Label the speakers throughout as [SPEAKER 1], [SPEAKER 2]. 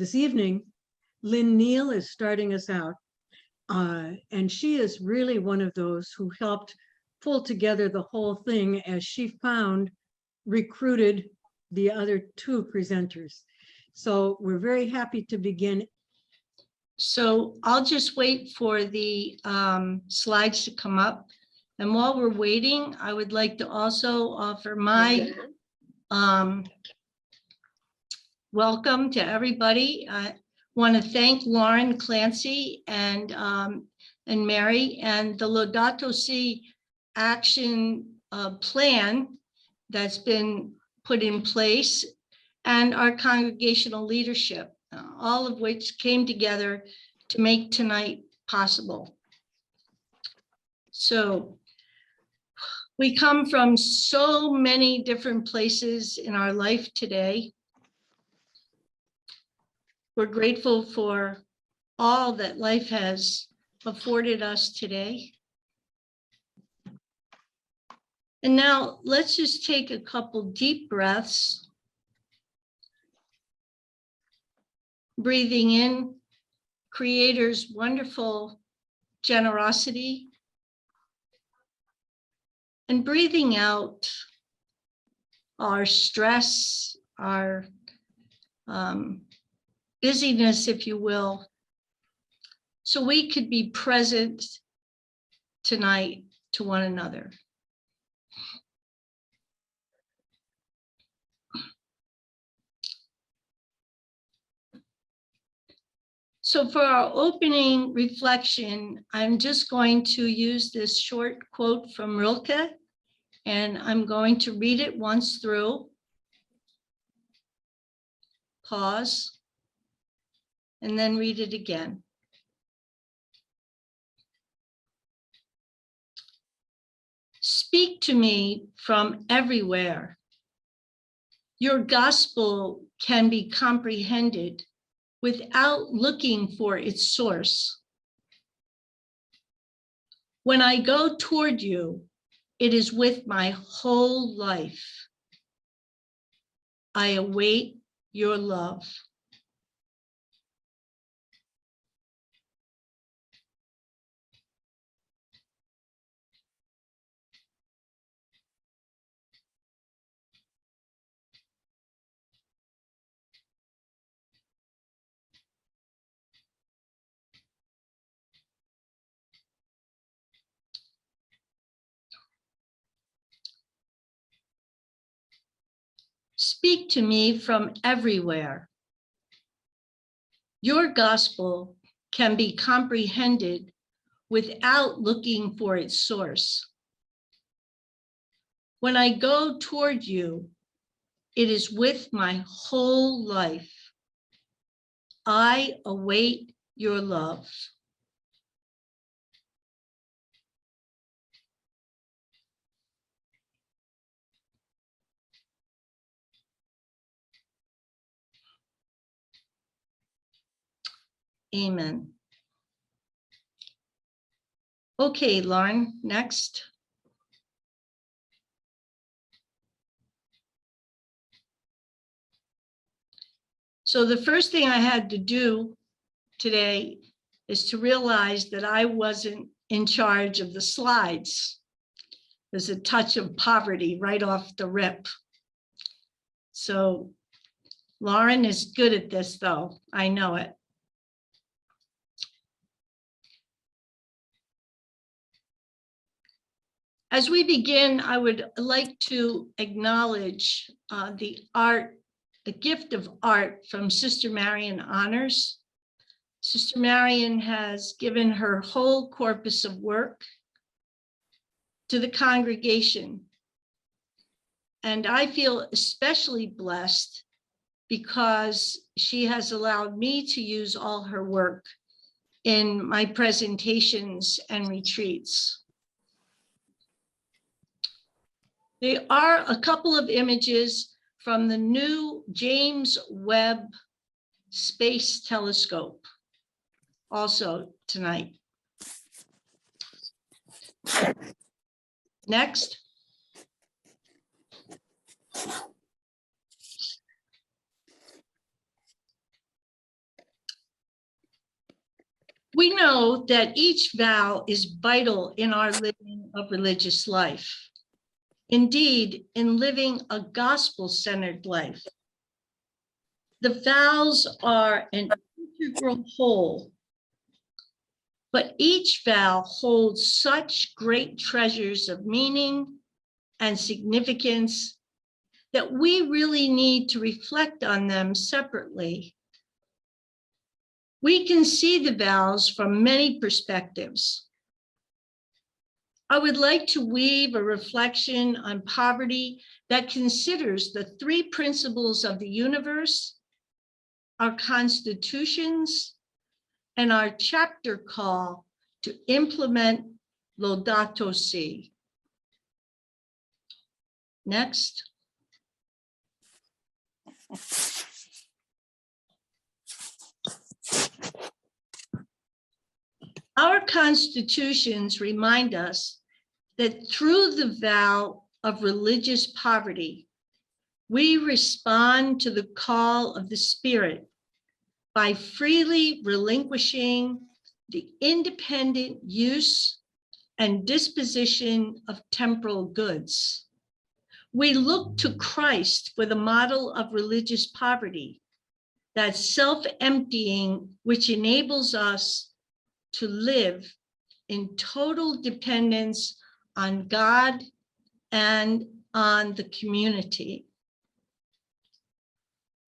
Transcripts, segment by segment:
[SPEAKER 1] this evening, Lynn Neal is starting us out. And she is really one of those who helped pull together the whole thing as she recruited the other two presenters. So we're very happy to begin.
[SPEAKER 2] So I'll just wait for the slides to come up. And while we're waiting, I would like to also offer my welcome to everybody. I want to thank Lauren Clancy and Mary and the Laudato Si action plan that's been put in place, and our congregational leadership, all of which came together to make tonight possible. So we come from so many different places in our life today. We're grateful for all that life has afforded us today. And now let's just take a couple deep breaths. Breathing in Creator's wonderful generosity, and breathing out our stress, our busyness, if you will, so we could be present tonight to one another. So for our opening reflection, I'm just going to use this short quote from Rilke, and I'm going to read it once through. Pause, and then read it again. Speak to me from everywhere. Your gospel can be comprehended without looking for its source. When I go toward you, it is with my whole life. I await your love. Speak to me from everywhere. Your gospel can be comprehended without looking for its source. When I go toward you, it is with my whole life. I await your love. Amen. Okay, Lauren, next. So the first thing I had to do today is to realize that I wasn't in charge of the slides. There's a touch of poverty right off the rip. So Lauren is good at this, though. I know it. As we begin, I would like to acknowledge the gift of art from Sister Marion Honors. Sister Marion has given her whole corpus of work to the congregation. And I feel especially blessed because she has allowed me to use all her work in my presentations and retreats. There are a couple of images from the new James Webb Space Telescope also tonight. Next. We know that each vow is vital in our living of religious life. Indeed, in living a gospel-centered life. The vows are an integral whole, but each vow holds such great treasures of meaning and significance that we really need to reflect on them separately. We can see the vows from many perspectives. I would like to weave a reflection on poverty that considers the three principles of the universe, our constitutions, and our chapter call to implement Laudato Si. Next. Our constitutions remind us that through the vow of religious poverty, we respond to the call of the Spirit by freely relinquishing the independent use and disposition of temporal goods. We look to Christ for the model of religious poverty, that self-emptying which enables us to live in total dependence on God and on the community.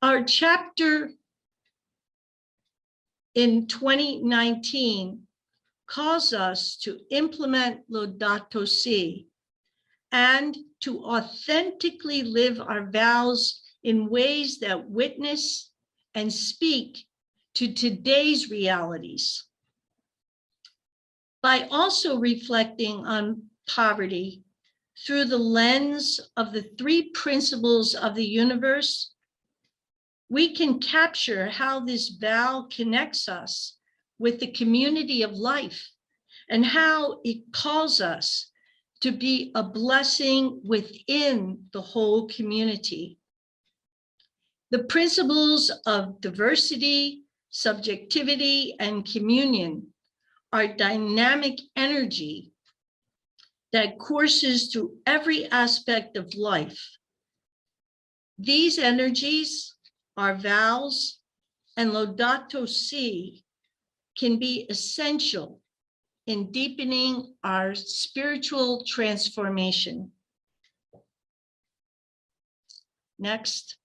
[SPEAKER 2] Our chapter in 2019 calls us to implement Laudato Si and to authentically live our vows in ways that witness and speak to today's realities. By also reflecting on poverty through the lens of the three principles of the universe, we can capture how this vow connects us with the community of life and how it calls us to be a blessing within the whole community. The principles of diversity, subjectivity, and communion are dynamic energy that courses through every aspect of life. These energies, our vows, and Laudato Si can be essential in deepening our spiritual transformation. Next.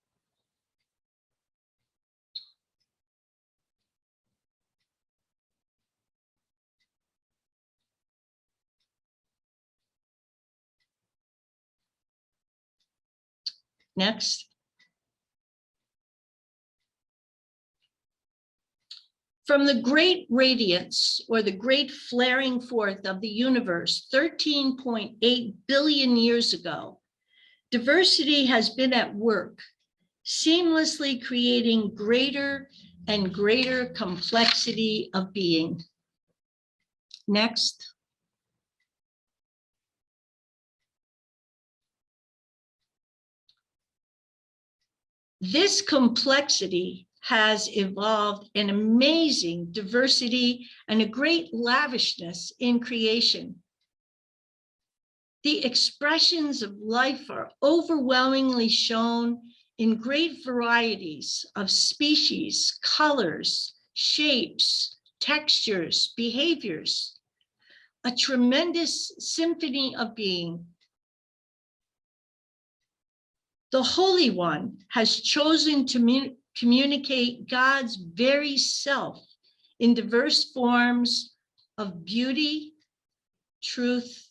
[SPEAKER 2] Next. From the great radiance or the great flaring forth of the universe 13.8 billion years ago, diversity has been at work, seamlessly creating greater and greater complexity of being. Next. This complexity has evolved an amazing diversity and a great lavishness in creation. The expressions of life are overwhelmingly shown in great varieties of species, colors, shapes, textures, behaviors, a tremendous symphony of being. The Holy One has chosen to communicate God's very self in diverse forms of beauty, truth,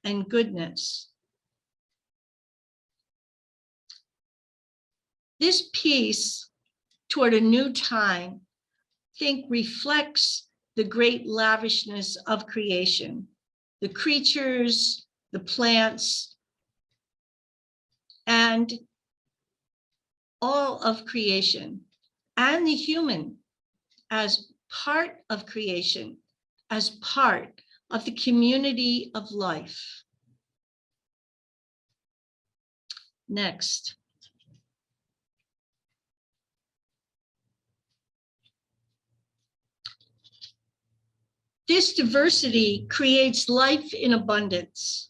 [SPEAKER 2] and goodness. This piece, Toward a New Time, I think reflects the great lavishness of creation, the creatures, the plants, and all of creation, and the human as part of creation, as part of the community of life. Next. This diversity creates life in abundance.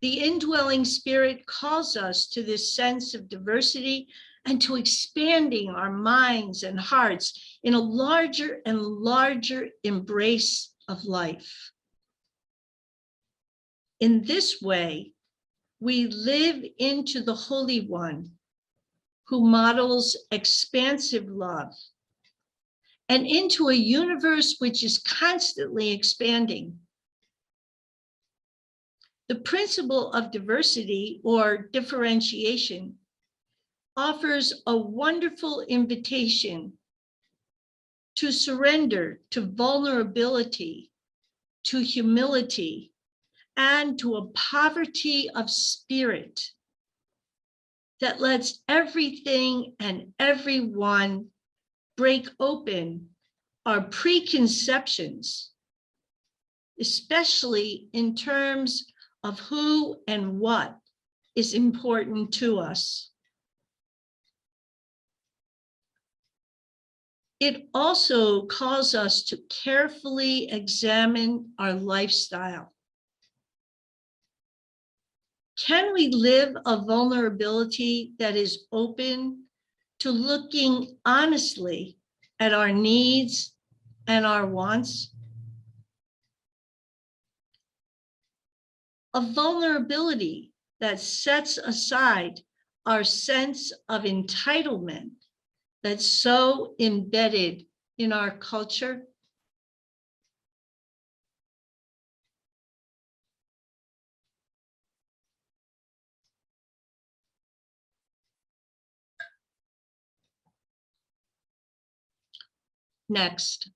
[SPEAKER 2] The indwelling spirit calls us to this sense of diversity and to expanding our minds and hearts in a larger and larger embrace of life. In this way, we live into the Holy One who models expansive love and into a universe which is constantly expanding. The principle of diversity or differentiation offers a wonderful invitation to surrender to vulnerability, to humility, and to a poverty of spirit that lets everything and everyone break open our preconceptions, especially in terms of who and what is important to us. It also calls us to carefully examine our lifestyle. Can we live a vulnerability that is open to looking honestly at our needs and our wants? A vulnerability that sets aside our sense of entitlement that's so embedded in our culture. Next.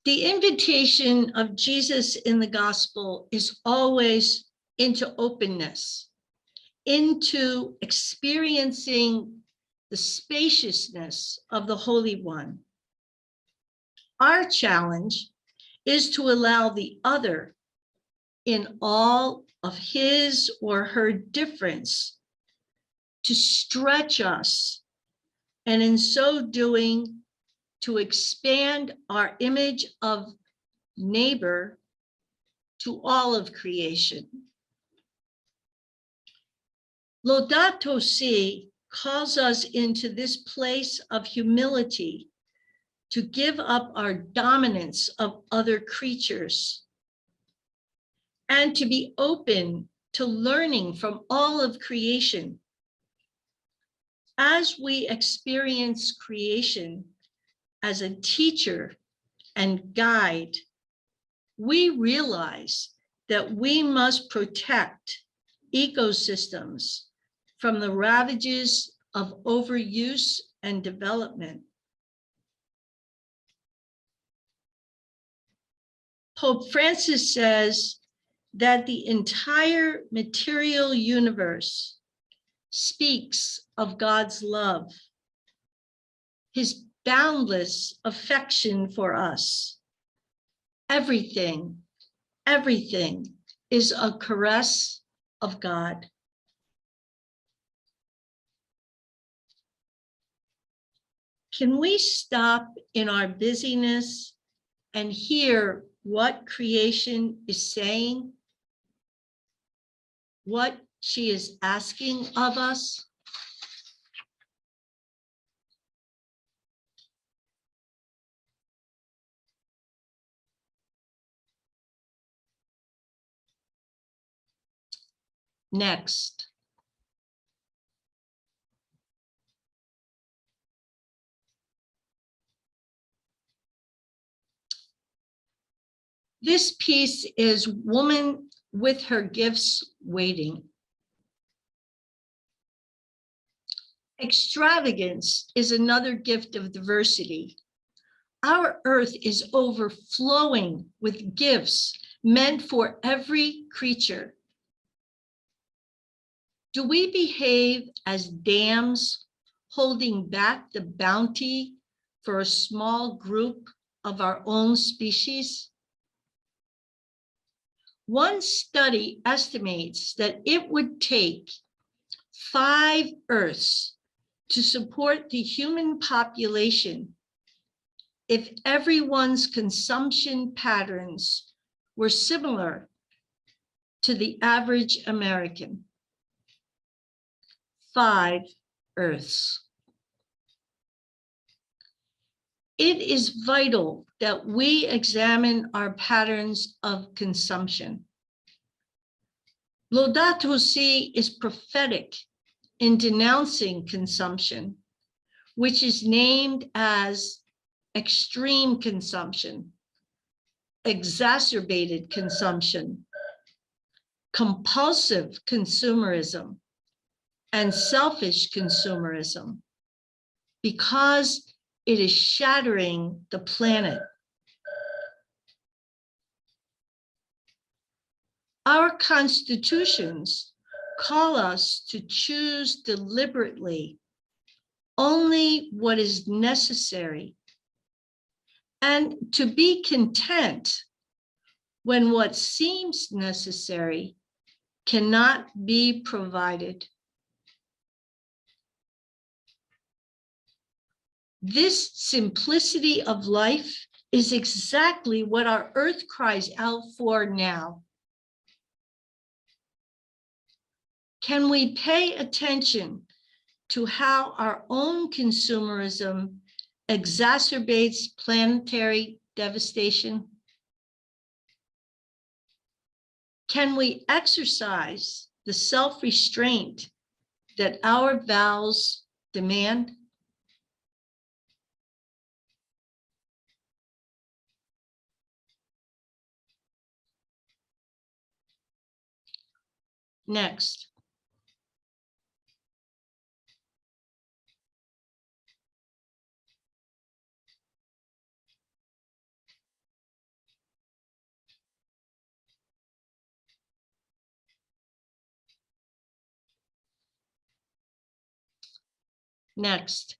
[SPEAKER 2] The invitation of Jesus in the gospel is always into openness, into experiencing the spaciousness of the Holy One. Our challenge is to allow the other in all of his or her difference to stretch us, and in so doing, to expand our image of neighbor to all of creation. Laudato Si calls us into this place of humility to give up our dominance of other creatures and to be open to learning from all of creation. As we experience creation as a teacher and guide, we realize that we must protect ecosystems from the ravages of overuse and development. Pope Francis says that the entire material universe speaks of God's love, his boundless affection for us. Everything is a caress of God. Can we stop in our busyness and hear what creation is saying? What she is asking of us? Next. This piece is Woman with Her Gifts Waiting. Extravagance is another gift of diversity. Our earth is overflowing with gifts meant for every creature. Do we behave as dams holding back the bounty for a small group of our own species? One study estimates that it would take 5 Earths to support the human population if everyone's consumption patterns were similar to the average American. 5 Earths. It is vital that we examine our patterns of consumption. Laudato Si is prophetic in denouncing consumption, which is named as extreme consumption, exacerbated consumption, compulsive consumerism, and selfish consumerism, because it is shattering the planet. Our constitutions call us to choose deliberately only what is necessary and to be content when what seems necessary cannot be provided. This simplicity of life is exactly what our earth cries out for now. Can we pay attention to how our own consumerism exacerbates planetary devastation? Can we exercise the self-restraint that our vows demand? Next. Next.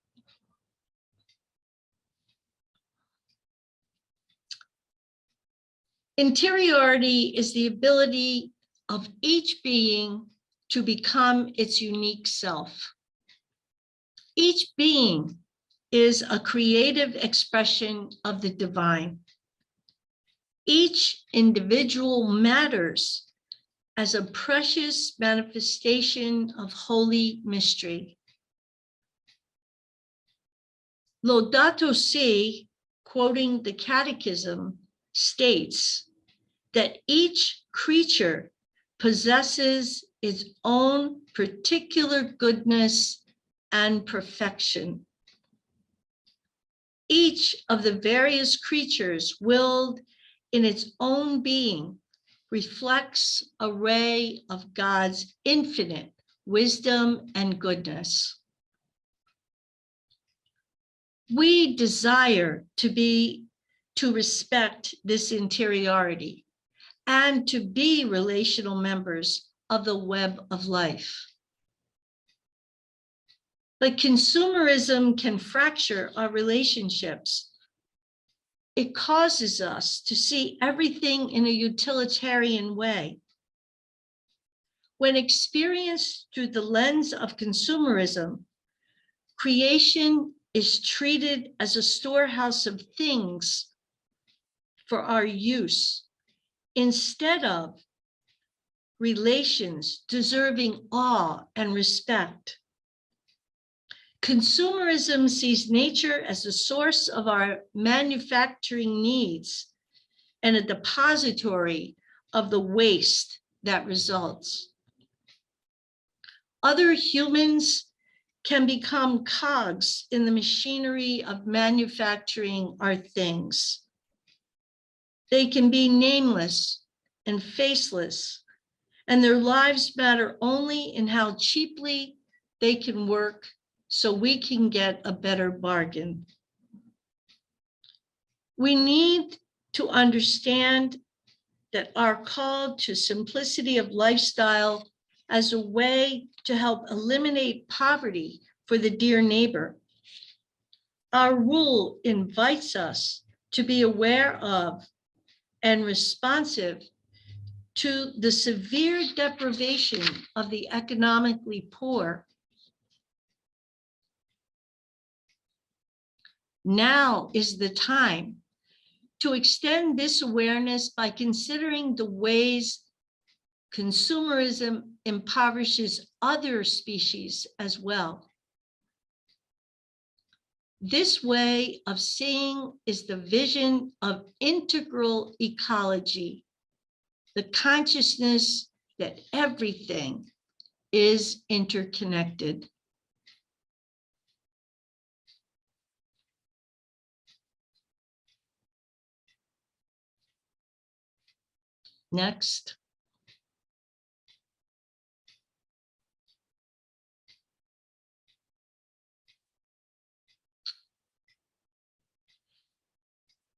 [SPEAKER 2] Interiority is the ability of each being to become its unique self. Each being is a creative expression of the divine. Each individual matters as a precious manifestation of holy mystery. Laudato Si, quoting the Catechism, states that each creature possesses its own particular goodness and perfection. Each of the various creatures willed in its own being reflects a ray of God's infinite wisdom and goodness. We desire to respect this interiority and to be relational members of the web of life. But consumerism can fracture our relationships. It causes us to see everything in a utilitarian way. When experienced through the lens of consumerism, creation is treated as a storehouse of things for our use, instead of relations deserving awe and respect. Consumerism sees nature as a source of our manufacturing needs and a depository of the waste that results. Other humans can become cogs in the machinery of manufacturing our things. They can be nameless and faceless, and their lives matter only in how cheaply they can work so we can get a better bargain. We need to understand that our call to simplicity of lifestyle as a way to help eliminate poverty for the dear neighbor. Our rule invites us to be aware of and responsive to the severe deprivation of the economically poor. Now is the time to extend this awareness by considering the ways consumerism impoverishes other species as well. This way of seeing is the vision of integral ecology, the consciousness that everything is interconnected. Next.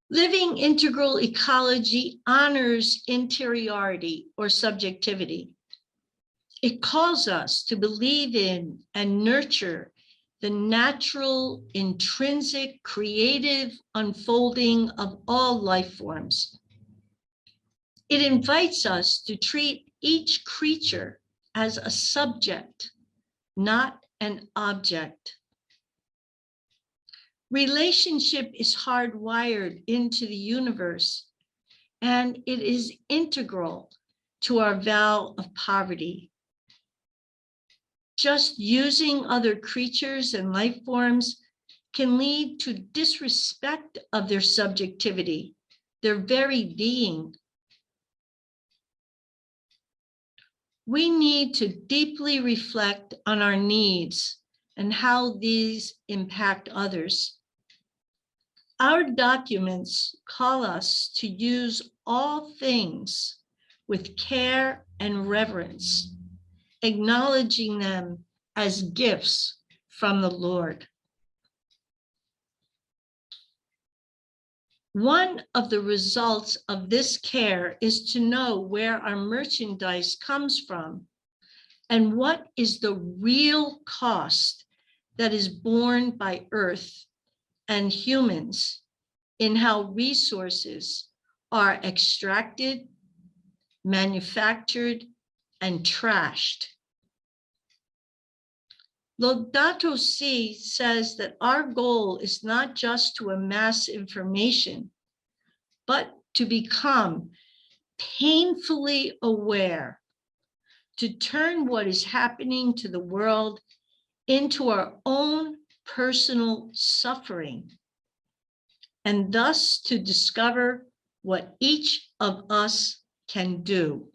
[SPEAKER 2] Living integral ecology honors interiority or subjectivity. It calls us to believe in and nurture the natural, intrinsic, creative unfolding of all life forms. It invites us to treat each creature as a subject, not an object. Relationship is hardwired into the universe, and it is integral to our vow of poverty. Just using other creatures and life forms can lead to disrespect of their subjectivity, their very being. We need to deeply reflect on our needs and how these impact others. Our documents call us to use all things with care and reverence, acknowledging them as gifts from the Lord. One of the results of this care is to know where our merchandise comes from and what is the real cost that is borne by Earth and humans in how resources are extracted, manufactured, and trashed. Laudato Si says that our goal is not just to amass information, but to become painfully aware, to turn what is happening to the world into our own personal suffering, and thus to discover what each of us can do.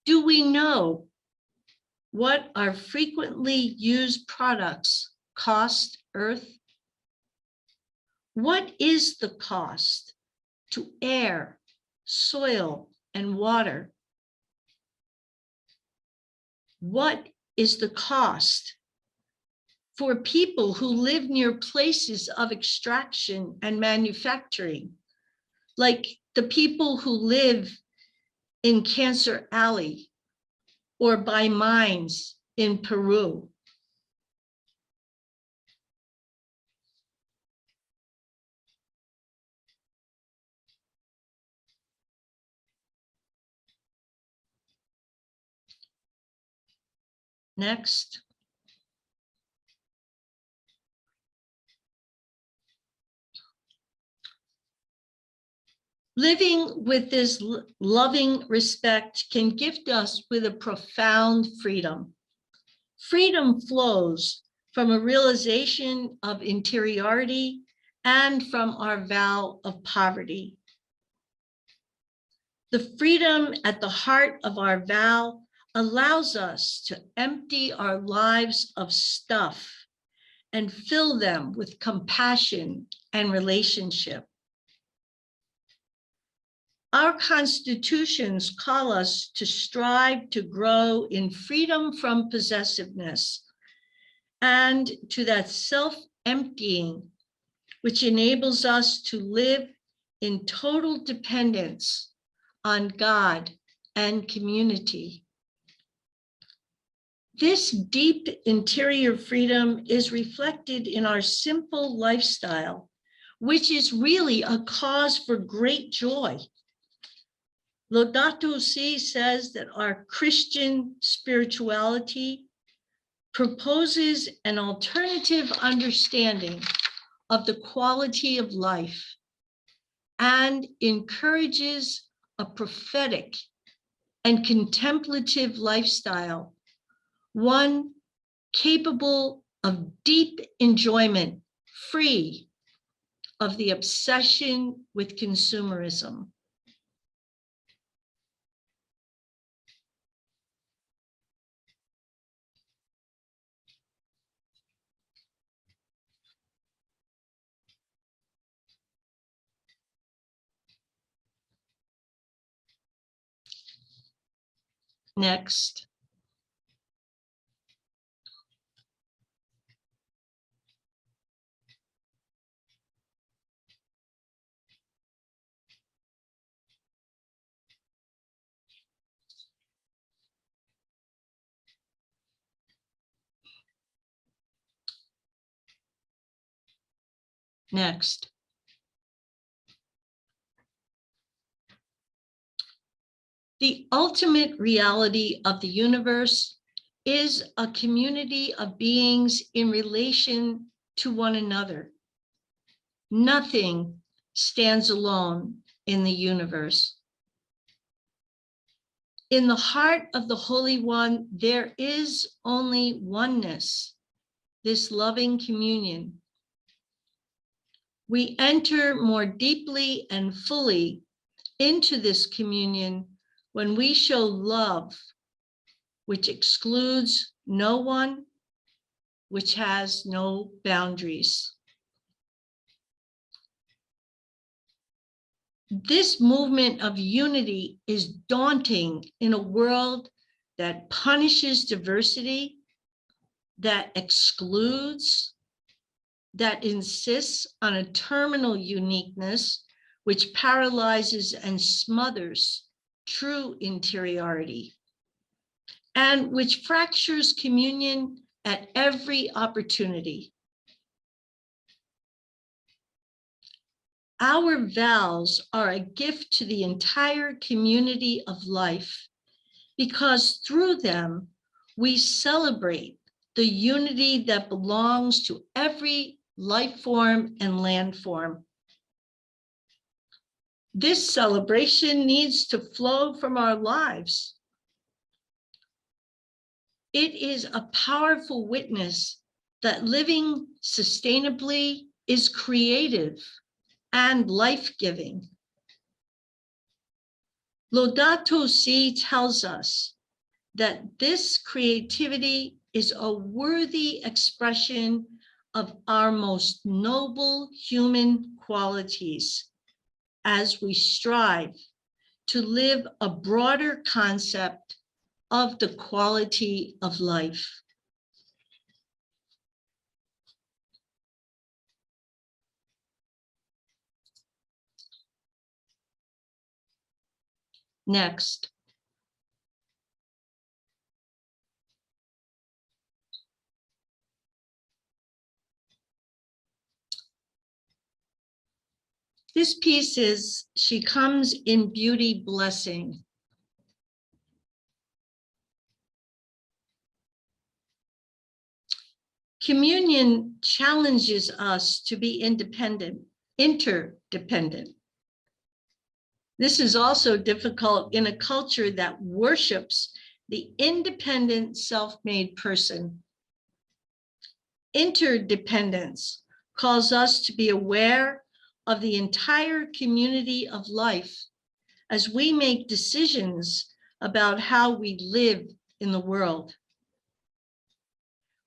[SPEAKER 2] Do we know what our frequently used products cost Earth? What is the cost to air, soil, and water? What is the cost for people who live near places of extraction and manufacturing, like the people who live in Cancer Alley or by mines in Peru? Next. Living with this loving respect can gift us with a profound freedom. Freedom flows from a realization of interiority and from our vow of poverty. The freedom at the heart of our vow allows us to empty our lives of stuff and fill them with compassion and relationship. Our constitutions call us to strive to grow in freedom from possessiveness and to that self-emptying, which enables us to live in total dependence on God and community. This deep interior freedom is reflected in our simple lifestyle, which is really a cause for great joy. Laudato Si says that our Christian spirituality proposes an alternative understanding of the quality of life and encourages a prophetic and contemplative lifestyle, one capable of deep enjoyment, free of the obsession with consumerism. Next. Next. The ultimate reality of the universe is a community of beings in relation to one another. Nothing stands alone in the universe. In the heart of the Holy One, there is only oneness, this loving communion. We enter more deeply and fully into this communion when we show love, which excludes no one, which has no boundaries. This movement of unity is daunting in a world that punishes diversity, that excludes, that insists on a terminal uniqueness, which paralyzes and smothers true interiority, and which fractures communion at every opportunity. Our vows are a gift to the entire community of life, because through them, we celebrate the unity that belongs to every life form and land form. This celebration needs to flow from our lives. It is a powerful witness that living sustainably is creative and life-giving. Laudato Si tells us that this creativity is a worthy expression of our most noble human qualities as we strive to live a broader concept of the quality of life. Next. This piece is She Comes in Beauty Blessing. Communion challenges us to be interdependent. This is also difficult in a culture that worships the independent, self-made person. Interdependence calls us to be aware of the entire community of life as we make decisions about how we live in the world.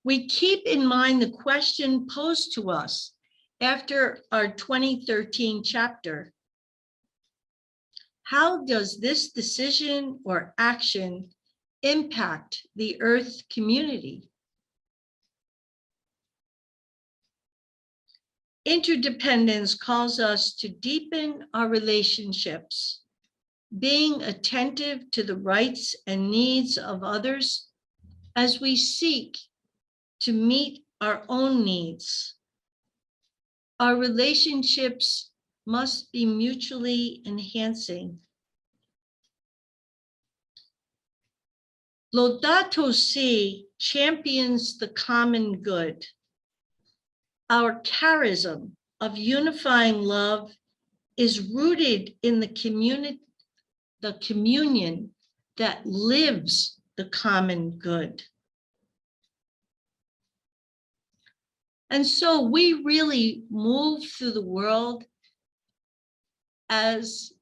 [SPEAKER 2] We keep in mind the question posed to us after our 2013 chapter. How does this decision or action impact the Earth community? Interdependence calls us to deepen our relationships, being attentive to the rights and needs of others as we seek to meet our own needs. Our relationships must be mutually enhancing. Laudato Si champions the common good. Our charism of unifying love is rooted in the communion that lives the common good. And so we really move through the world as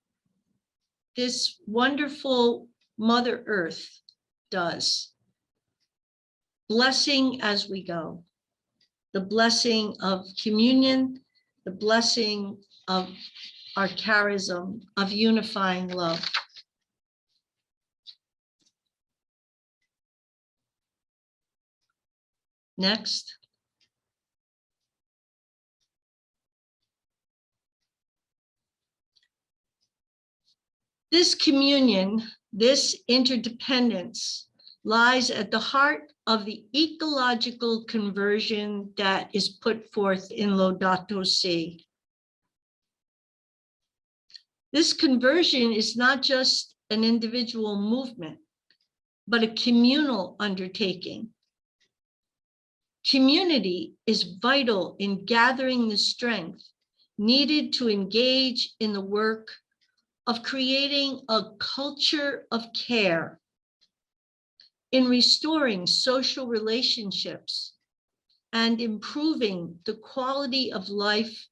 [SPEAKER 2] this wonderful Mother Earth does, blessing as we go, the blessing of communion, the blessing of our charism of unifying love. Next. This communion, this interdependence lies at the heart of the ecological conversion that is put forth in Laudato Si. This conversion is not just an individual movement, but a communal undertaking. Community is vital in gathering the strength needed to engage in the work of creating a culture of care, in restoring social relationships, and improving the quality of life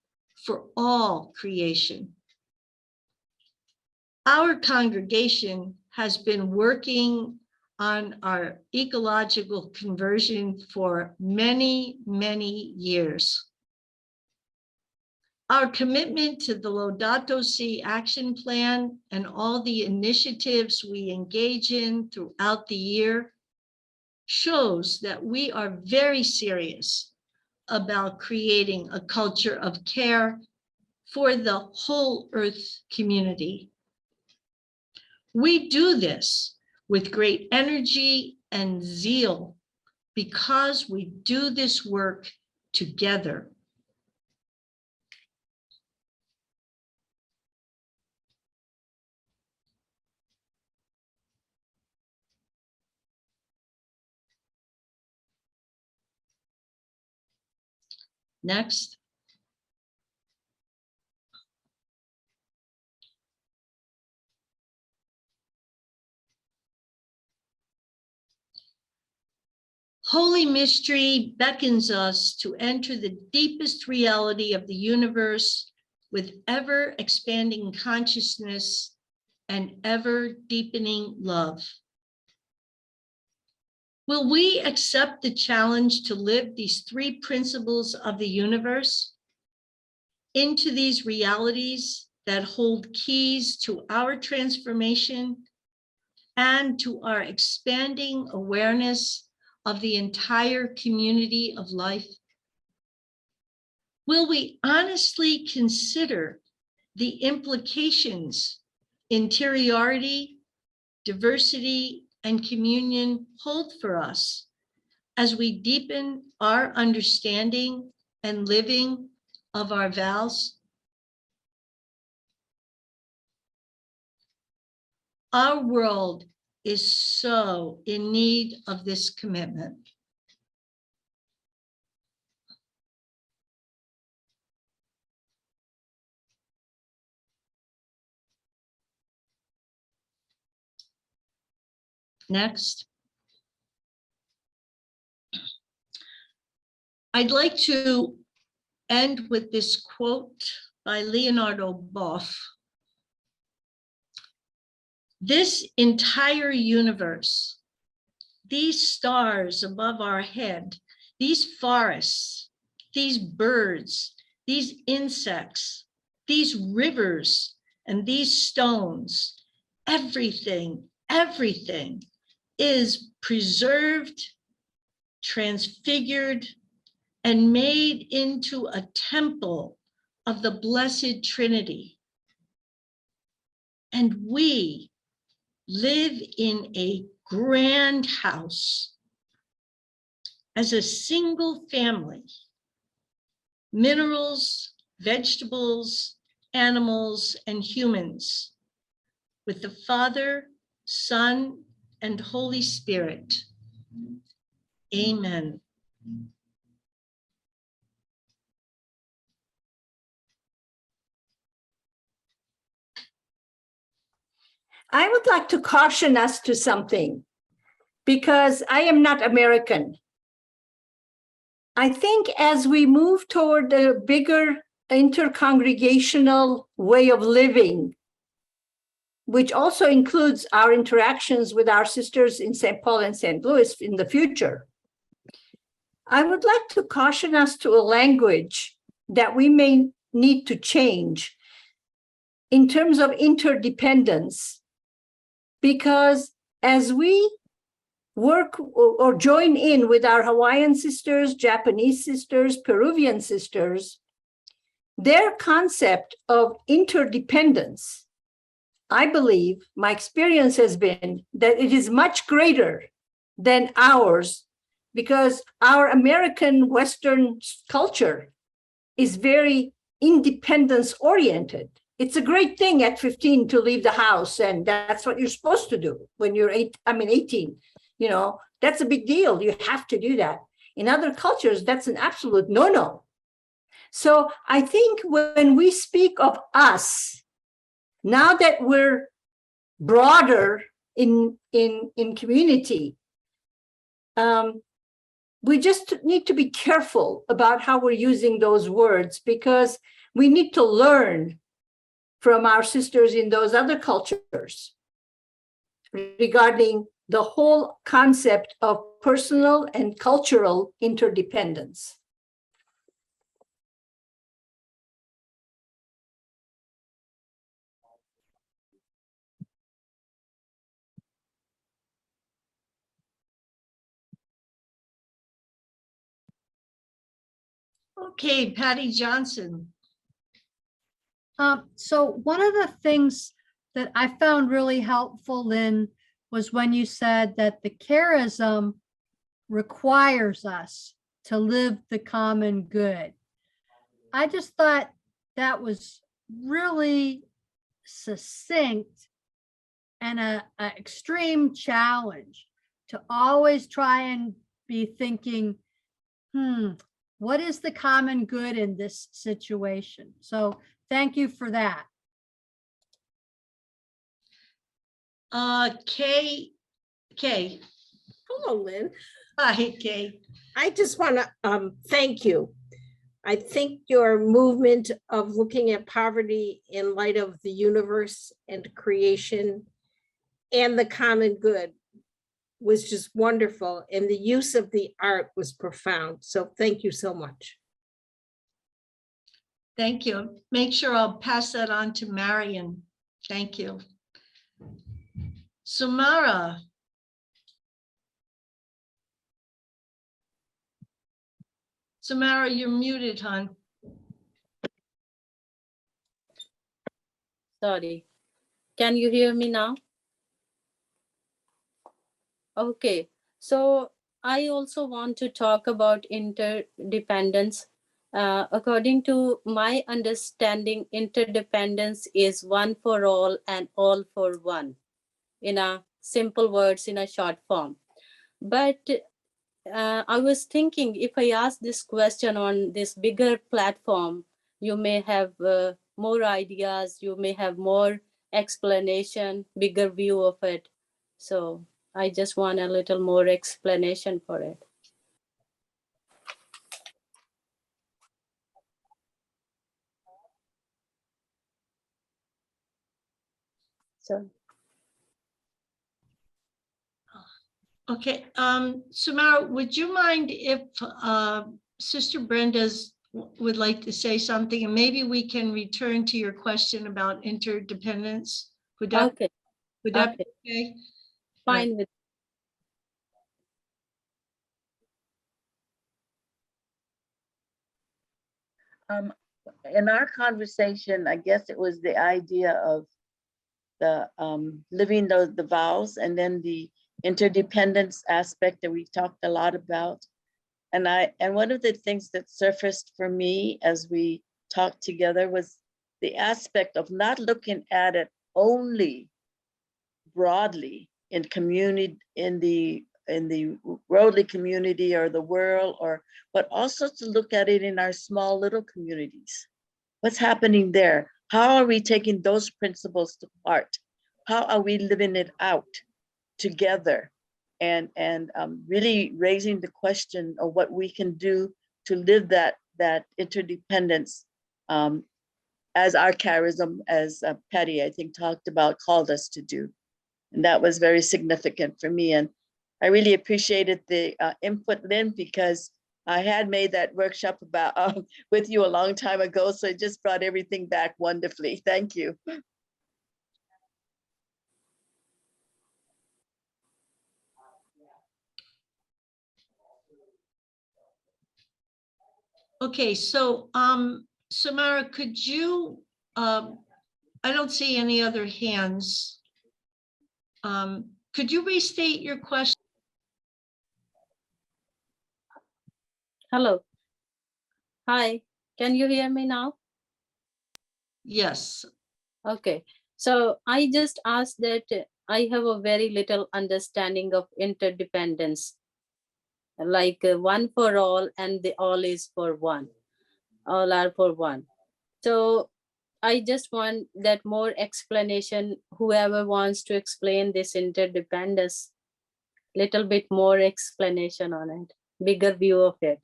[SPEAKER 2] for all creation. Our congregation has been working on our ecological conversion for many, many years. Our commitment to the Laudato Si action plan and all the initiatives we engage in throughout the year shows that we are very serious about creating a culture of care for the whole Earth community. We do this with great energy and zeal because we do this work together. Next. Holy Mystery beckons us to enter the deepest reality of the universe with ever expanding consciousness and ever deepening love. Will we accept the challenge to live these three principles of the universe into these realities that hold keys to our transformation and to our expanding awareness of the entire community of life? Will we honestly consider the implications interiority, diversity, and communion hold for us as we deepen our understanding and living of our vows? Our world is so in need of this commitment. Next. I'd like to end with this quote by Leonardo Boff. This entire universe, these stars above our head, these forests, these birds, these insects, these rivers, and these stones, everything is preserved, transfigured, and made into a temple of the Blessed Trinity. And we live in a grand house as a single family. Minerals, vegetables, animals, and humans, with the Father, Son, and Holy Spirit. Amen.
[SPEAKER 3] I would like to caution us to something because I am not American. I think as we move toward a bigger intercongregational way of living, which also includes our interactions with our sisters in St. Paul and St. Louis in the future, I would like to caution us to a language that we may need to change in terms of interdependence, because as we work or join in with our Hawaiian sisters, Japanese sisters, Peruvian sisters, their concept of interdependence, I believe my experience has been that it is much greater than ours, because our American Western culture is very independence oriented. It's a great thing at 15 to leave the house, and that's what you're supposed to do when you're 18. You know, that's a big deal. You have to do that. In other cultures, that's an absolute no-no. So I think when we speak of us, now that we're broader in community, we just need to be careful about how we're using those words, because we need to learn from our sisters in those other cultures regarding the whole concept of personal and cultural interdependence.
[SPEAKER 2] Okay, Patty Johnson.
[SPEAKER 1] So one of the things that I found really helpful, Lynn, was when you said that the charism requires us to live the common good. I just thought that was really succinct and a extreme challenge to always try and be thinking, what is the common good in this situation? So thank you for that.
[SPEAKER 2] Kay.
[SPEAKER 4] Hello, Lynn.
[SPEAKER 2] Hi, Kay.
[SPEAKER 4] I just want to thank you. I think your movement of looking at poverty in light of the universe and creation and the common good was just wonderful. And the use of the art was profound. So thank you so much.
[SPEAKER 2] Thank you. Make sure I'll pass that on to Marion. Thank you. Samara. Samara, you're muted, hon.
[SPEAKER 5] Sorry. Can you hear me now? Okay. So I also want to talk about interdependence. According to my understanding, interdependence is one for all and all for one, in a simple words, in a short form. But I was thinking, if I ask this question on this bigger platform, you may have more ideas, you may have more explanation, bigger view of it. So I just want a little more explanation for it. So.
[SPEAKER 2] Okay, Samara, would you mind if Sister Brenda's would like to say something, and maybe we can return to your question about interdependence? Would that,
[SPEAKER 5] Okay.
[SPEAKER 2] would that
[SPEAKER 5] Okay.
[SPEAKER 2] be okay?
[SPEAKER 5] Fine with.
[SPEAKER 6] In our conversation, I guess it was the idea of the living the vows, and then the interdependence aspect that we've talked a lot about. And one of the things that surfaced for me as we talked together was the aspect of not looking at it only broadly in community, in the worldly community or the world, but also to look at it in our small little communities. What's happening there? How are we taking those principles to heart? How are we living it out together? And really raising the question of what we can do to live that interdependence, as our charism, as Patty, I think, talked about, called us to do. And that was very significant for me. And I really appreciated the input, Lynn, because I had made that workshop about with you a long time ago. So it just brought everything back wonderfully. Thank you.
[SPEAKER 2] Okay, so Samara, could you, I don't see any other hands. Could you restate your question?
[SPEAKER 5] Hello. Hi, can you hear me now?
[SPEAKER 2] Yes.
[SPEAKER 5] Okay, so I just asked that I have a very little understanding of interdependence, like one for all and the all is for one, all are for one. So I just want that more explanation, whoever wants to explain this interdependence, little bit more explanation on it, bigger view of it.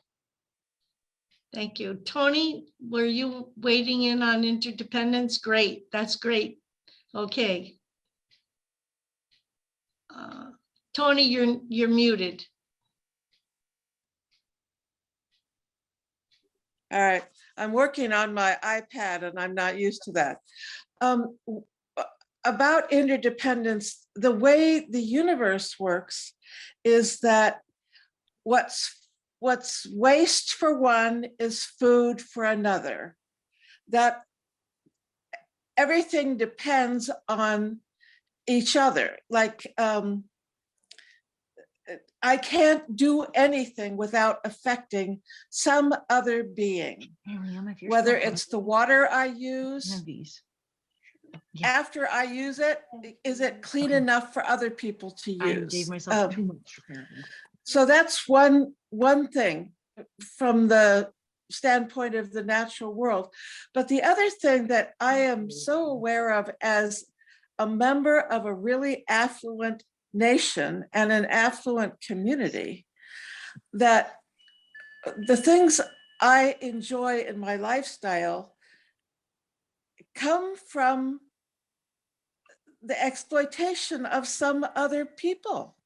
[SPEAKER 2] Thank you. Tony, were you waiting in on interdependence? Great, that's great. Okay. Tony, you're muted.
[SPEAKER 7] All right, I'm working on my iPad and I'm not used to that. About interdependence, the way the universe works is that what's waste for one is food for another. That everything depends on each other. Like, I can't do anything without affecting some other being, whether it's the water I use. After I use it, is it clean enough for other people to use? So that's one thing from the standpoint of the natural world. But the other thing that I am so aware of as a member of a really affluent nation and an affluent community, that the things I enjoy in my lifestyle come from the exploitation of some other people.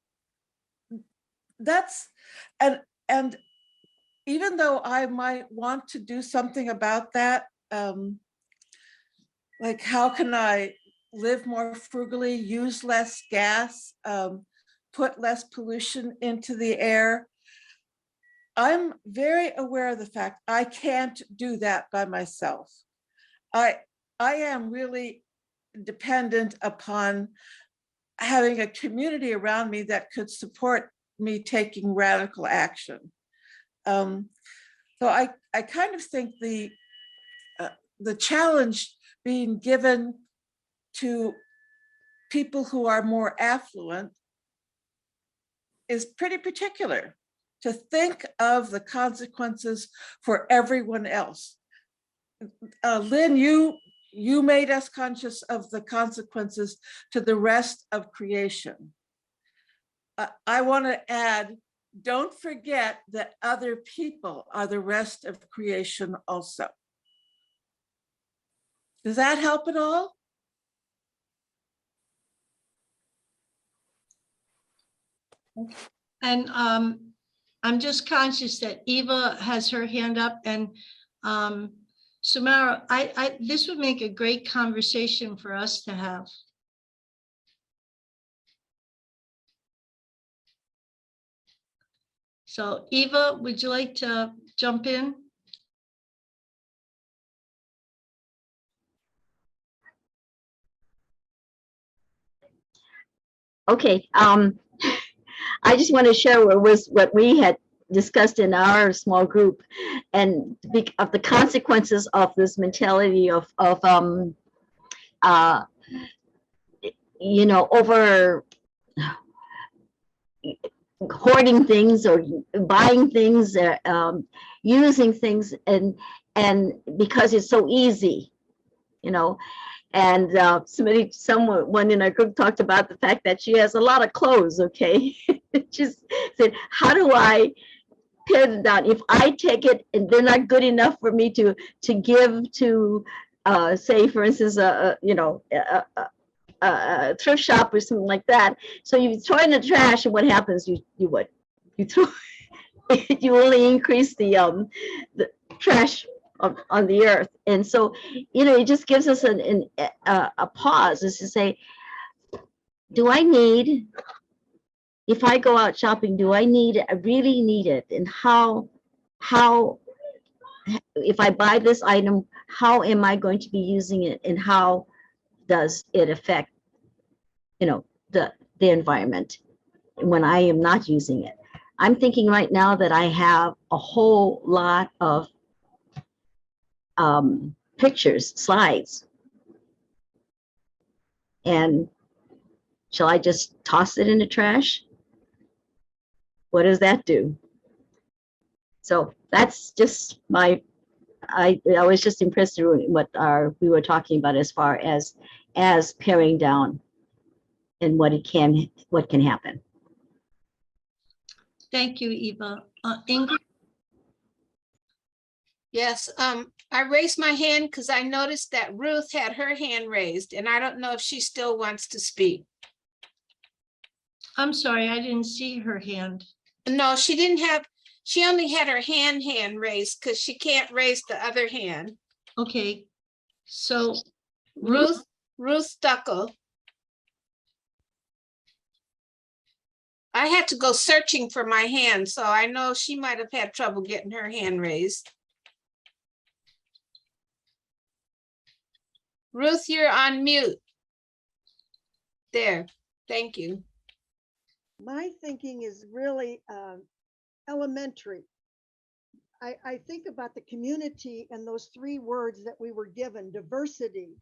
[SPEAKER 7] That's, and even though I might want to do something about that, like how can I live more frugally, use less gas, put less pollution into the air. I'm very aware of the fact I can't do that by myself. I am really dependent upon having a community around me that could support me taking radical action. So I kind of think the challenge being given to people who are more affluent is pretty particular, to think of the consequences for everyone else. Lynn, you made us conscious of the consequences to the rest of creation. I want to add, don't forget that other people are the rest of creation also. Does that help at all?
[SPEAKER 2] And I'm just conscious that Eva has her hand up, and Samara, this would make a great conversation for us to have. So Eva, would you like to jump in?
[SPEAKER 8] Okay, I just want to share what we had discussed in our small group, and of the consequences of this mentality of you know, over hoarding things or buying things, using things, and because it's so easy, you know. And someone in our group talked about the fact that she has a lot of clothes. Okay, just said, how do I pare it down? If I take it and they're not good enough for me to give to, say, for instance, a thrift shop or something like that. So you throw it in the trash, and what happens? You throw you only increase the trash on the earth. And so, it just gives us a pause, is to say, do I need, if I go out shopping, do I really need it? And how, if I buy this item, how am I going to be using it, and how does it affect, the environment when I am not using it? I'm thinking right now that I have a whole lot of pictures, slides. And shall I just toss it in the trash? What does that do? So that's just I was just impressed with what we were talking about as far as paring down and what can happen.
[SPEAKER 2] Thank you, Eva. Ingrid?
[SPEAKER 4] Yes, I raised my hand because I noticed that Ruth had her hand raised, and I don't know if she still wants to speak.
[SPEAKER 2] I'm sorry, I didn't see her hand.
[SPEAKER 4] No, she didn't have, she only had her hand raised because she can't raise the other hand.
[SPEAKER 2] Okay, so
[SPEAKER 4] Ruth Stuckel. I had to go searching for my hand, so I know she might have had trouble getting her hand raised. Ruth, you're on mute. There, thank you.
[SPEAKER 9] My thinking is really elementary. I think about the community and those 3 words that we were given, diversity,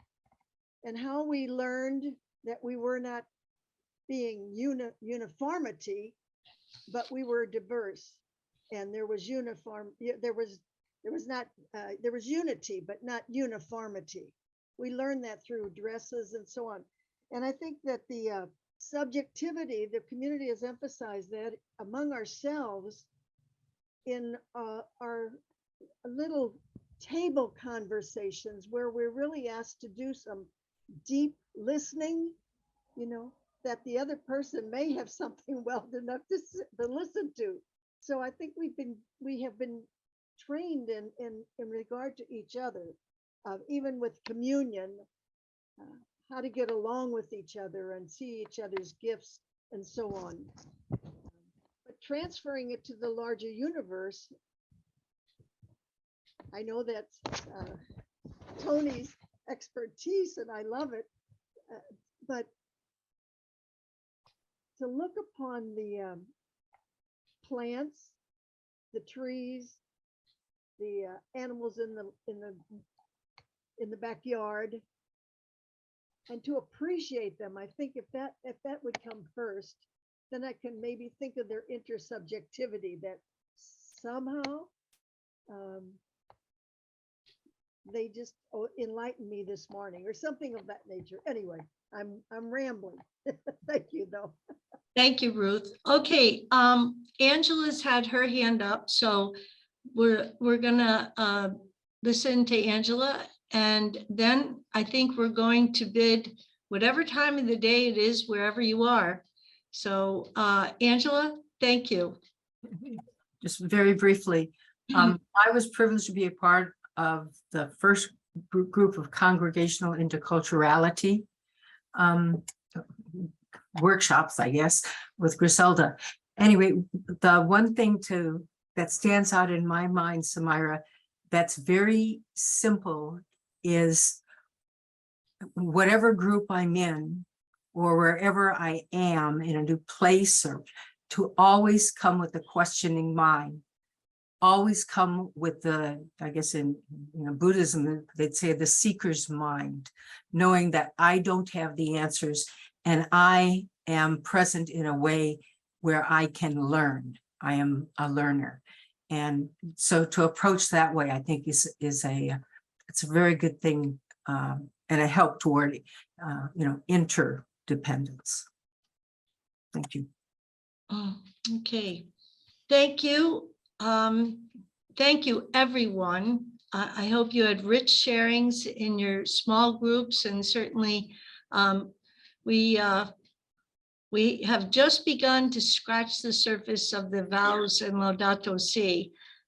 [SPEAKER 9] and how we learned that we were not being uniformity, but we were diverse, and there was there was unity, but not uniformity. We learned that through dresses and so on. And I think that the subjectivity, the community has emphasized that among ourselves in our little table conversations, where we're really asked to do some deep listening, that the other person may have something well enough to listen to. So I think we have been trained in regard to each other, even with communion, how to get along with each other and see each other's gifts and so on. But transferring it to the larger universe, I know that's Tony's expertise, and I love it, but to look upon the plants, the trees, the animals in the backyard, and to appreciate them. I think if that would come first, then I can maybe think of their intersubjectivity, that somehow they just enlightened me this morning, or something of that nature. Anyway, I'm rambling. Thank you, though.
[SPEAKER 2] Thank you, Ruth. Okay, Angela's had her hand up, so we're gonna listen to Angela, and then I think we're going to bid whatever time of the day it is, wherever you are. So Angela, thank you.
[SPEAKER 10] Just very briefly, I was privileged to be a part of the first group of congregational interculturality workshops, I guess, with Griselda. Anyway, the one thing that stands out in my mind, Samira, that's very simple is whatever group I'm in, or wherever I am in a new place, or to always come with a questioning mind. Always come with the, I guess in Buddhism, they'd say the seeker's mind, knowing that I don't have the answers, and I am present in a way where I can learn. I am a learner. And so to approach that way, I think it's a very good thing, and a help toward, interdependence. Thank you.
[SPEAKER 2] Oh, okay, thank you. Thank you, everyone. I hope you had rich sharings in your small groups, and certainly we have just begun to scratch the surface of the vows in Laudato Si.